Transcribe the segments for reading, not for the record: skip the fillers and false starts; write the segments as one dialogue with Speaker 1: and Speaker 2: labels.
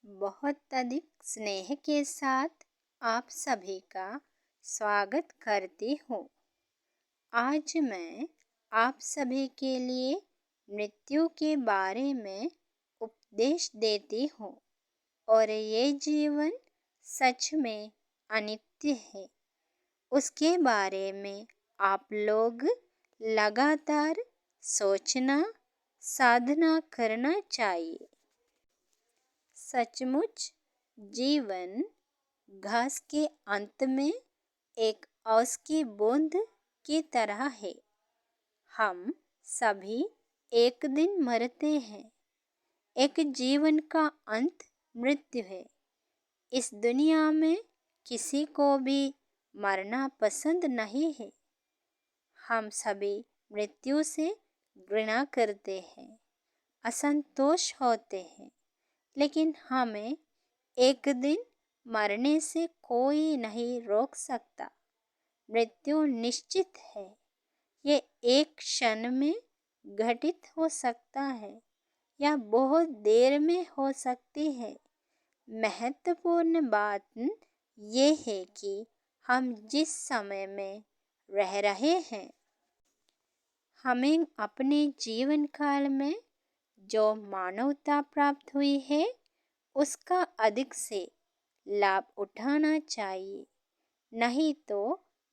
Speaker 1: बहुत अधिक स्नेह के साथ आप सभी का स्वागत करती हूँ। आज मैं आप सभी के लिए मृत्यु के बारे में उपदेश देती हूँ और ये जीवन सच में अनित्य है। उसके बारे में आप लोग लगातार सोचना, साधना करना चाहिए। सचमुच जीवन घास के अंत में एक ओस की बूंद की तरह है। हम सभी एक दिन मरते हैं। एक जीवन का अंत मृत्यु है। इस दुनिया में किसी को भी मरना पसंद नहीं है। हम सभी मृत्यु से घृणा करते हैं, असंतोष होते हैं, लेकिन हमें एक दिन मरने से कोई नहीं रोक सकता। मृत्यु निश्चित है। ये एक क्षण में घटित हो सकता है या बहुत देर में हो सकती है। महत्वपूर्ण बात ये है कि हम जिस समय में रह रहे हैं, हमें अपने जीवन काल में जो मानवता प्राप्त हुई है उसका अधिक से लाभ उठाना चाहिए। नहीं तो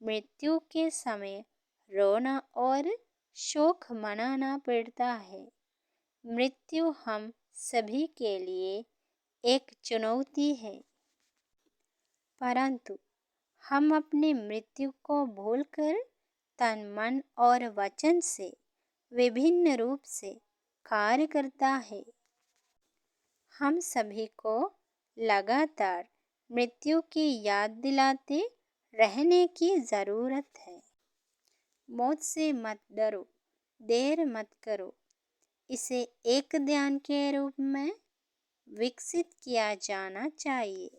Speaker 1: मृत्यु के समय रोना और शोक मनाना पड़ता है। मृत्यु हम सभी के लिए एक चुनौती है, परंतु हम अपनी मृत्यु को भूलकर तन, मन और वचन से विभिन्न रूप से कार्य करता है। हम सभी को लगातार मृत्यु की याद दिलाते रहने की ज़रूरत है। मौत से मत डरो, देर मत करो। इसे एक ध्यान के रूप में विकसित किया जाना चाहिए।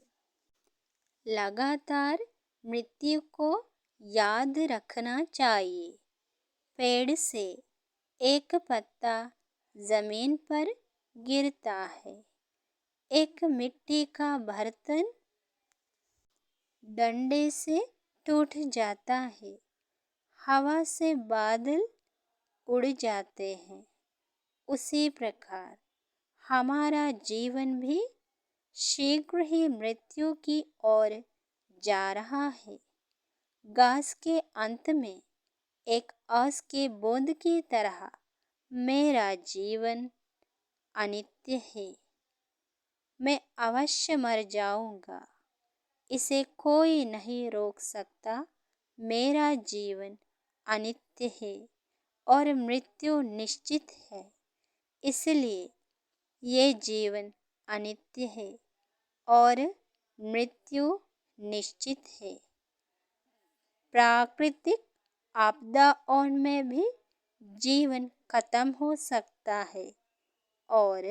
Speaker 1: लगातार मृत्यु को याद रखना चाहिए। पेड़ से एक पत्ता जमीन पर गिरता है। एक मिट्टी का बर्तन डंडे से टूट जाता है। हवा से बादल उड़ जाते हैं। उसी प्रकार हमारा जीवन भी शीघ्र ही मृत्यु की ओर जा रहा है। घास के अंत में एक ओस की बूंद की तरह मेरा जीवन अनित्य है। मैं अवश्य मर जाऊंगा। इसे कोई नहीं रोक सकता। मेरा जीवन अनित्य है और मृत्यु निश्चित है। इसलिए ये जीवन अनित्य है और मृत्यु निश्चित है। प्राकृतिक आपदाओं में भी जीवन खत्म हो सकता है और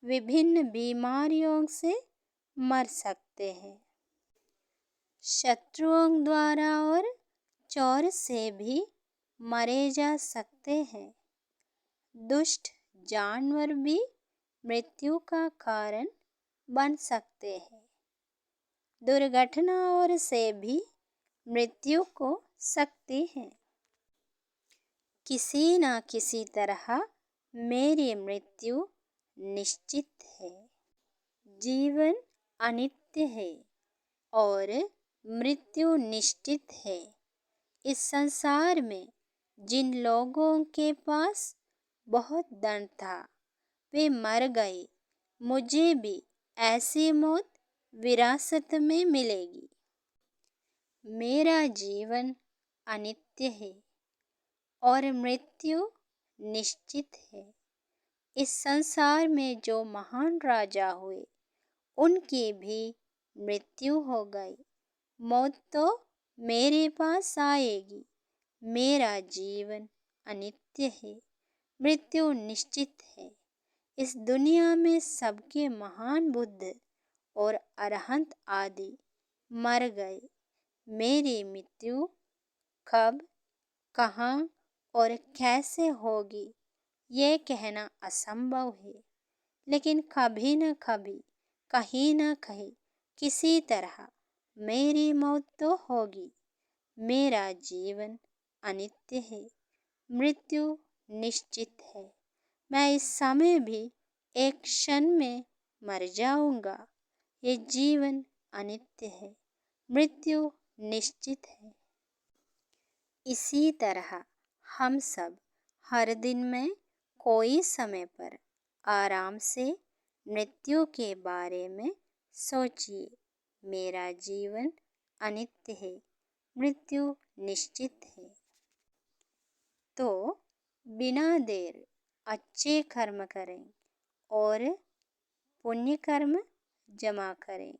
Speaker 1: विभिन्न बीमारियों से मर सकते हैं। शत्रुओं द्वारा और चोर से भी मरे जा सकते हैं। दुष्ट जानवर भी मृत्यु का कारण बन सकते हैं। दुर्घटनाओं से भी मृत्यु को सकती है। किसी न किसी तरह मेरी मृत्यु निश्चित है। जीवन अनित्य है और मृत्यु निश्चित है। इस संसार में जिन लोगों के पास बहुत धन था वे मर गए। मुझे भी ऐसी मौत विरासत में मिलेगी। मेरा जीवन अनित्य है और मृत्यु निश्चित है। इस संसार में जो महान राजा हुए उनकी भी मृत्यु हो गई। मौत तो मेरे पास आएगी। मेरा जीवन अनित्य है, मृत्यु निश्चित है। इस दुनिया में सबके महान बुद्ध और अरहंत आदि मर गए। मेरी मृत्यु कब, कहाँ और कैसे होगी ये कहना असंभव है, लेकिन कभी न कभी कहीं ना कहीं किसी तरह मेरी मौत तो होगी। मेरा जीवन अनित्य है, मृत्यु निश्चित है। मैं इस समय भी एक क्षण में मर जाऊंगा। ये जीवन अनित्य है, मृत्यु निश्चित है। इसी तरह हम सब हर दिन में कोई समय पर आराम से मृत्यु के बारे में सोचिए। मेरा जीवन अनित्य है, मृत्यु निश्चित है। तो बिना देर अच्छे कर्म करें और पुण्य कर्म जमा करें।